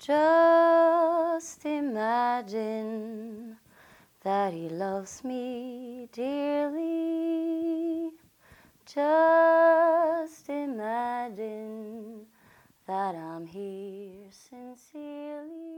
Just imagine that he loves me dearly. Just imagine that I'm here sincerely.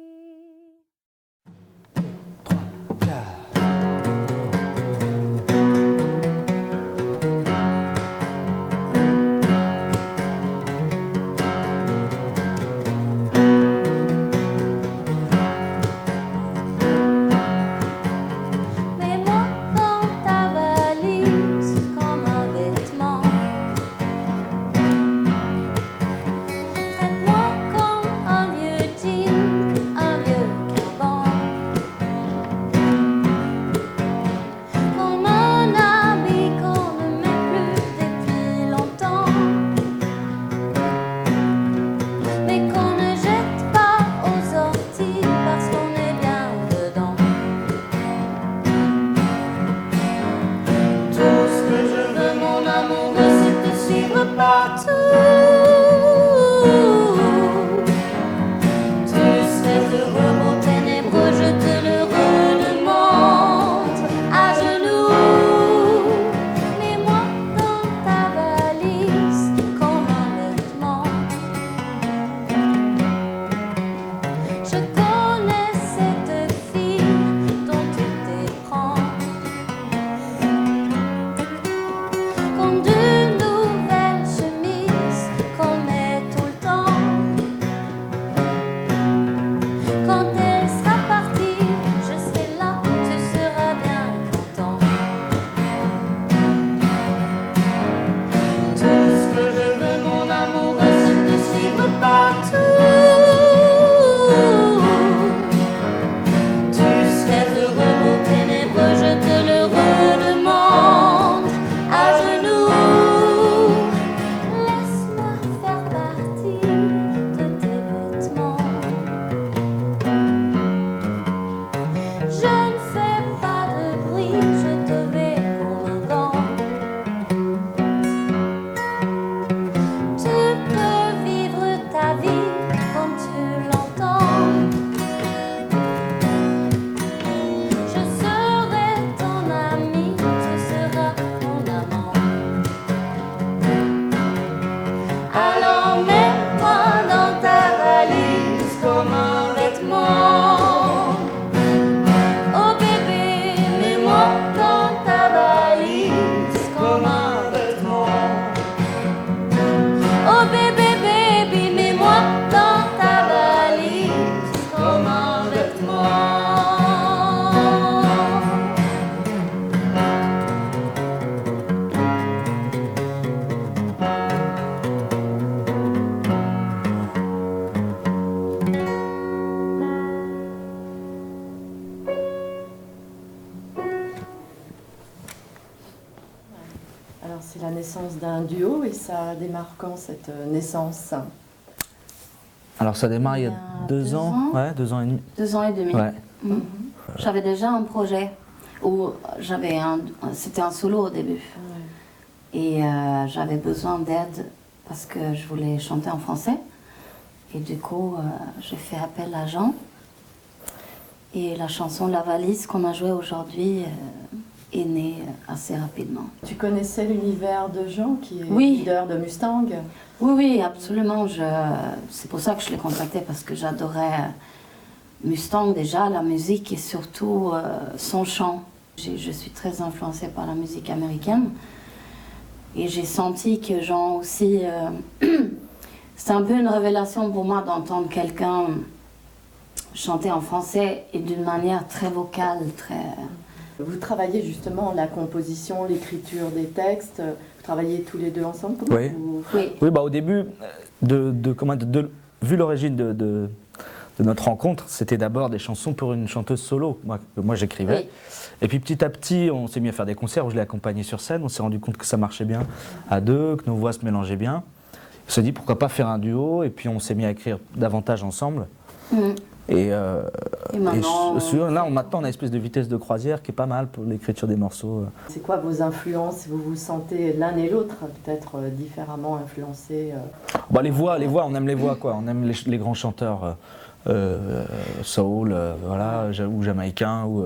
Alors c'est la naissance d'un duo et ça démarre quand cette naissance? Alors ça démarre il y a 2 ans. Ouais, 2 ans et demi. 2 ans et demi. Ouais. J'avais déjà un projet où c'était un solo au début. Et j'avais besoin d'aide parce que je voulais chanter en français. Et du coup, j'ai fait appel à Jean. Et la chanson La Valise qu'on a jouée aujourd'hui est née assez rapidement. Tu connaissais l'univers de Jean, qui est Oui. leader de Mustang? Oui, oui, absolument. C'est pour ça que je l'ai contacté, parce que j'adorais Mustang déjà, la musique et surtout son chant. Je suis très influencée par la musique américaine. Et j'ai senti que Jean aussi... c'est un peu une révélation pour moi d'entendre quelqu'un chanter en français et d'une manière très vocale, très... Vous travaillez justement la composition, l'écriture des textes, vous travaillez tous les deux ensemble? Oui. Oui. Oui, bah au début, vu l'origine de notre rencontre, c'était d'abord des chansons pour une chanteuse solo, moi j'écrivais. Oui. Et puis petit à petit, on s'est mis à faire des concerts où je l'ai accompagnée sur scène, on s'est rendu compte que ça marchait bien à deux, que nos voix se mélangeaient bien. On s'est dit pourquoi pas faire un duo, et puis on s'est mis à écrire davantage ensemble. Et maintenant, maintenant, on a une espèce de vitesse de croisière qui est pas mal pour l'écriture des morceaux. C'est quoi vos influences? Vous vous sentez l'un et l'autre peut-être différemment influencés? Bah, les voix, on aime les voix, quoi. On aime les grands chanteurs soul, voilà, ou jamaïcain, ou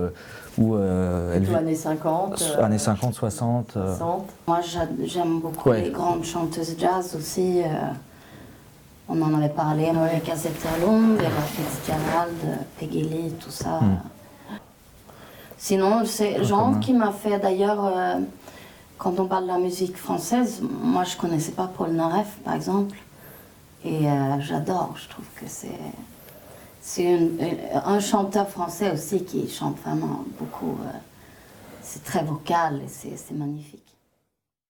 Plutôt années 50. années 50, 60. 60. Moi, j'aime beaucoup les grandes chanteuses jazz aussi. On en avait parlé, Monica Zetterlund, Ella Fitzgerald, Peggy Lee, tout ça. Sinon, c'est genre qui m'a fait d'ailleurs, quand on parle de la musique française, moi je connaissais pas Paul Naref par exemple. Et j'adore, je trouve que c'est un chanteur français aussi qui chante vraiment beaucoup. C'est très vocal et c'est magnifique.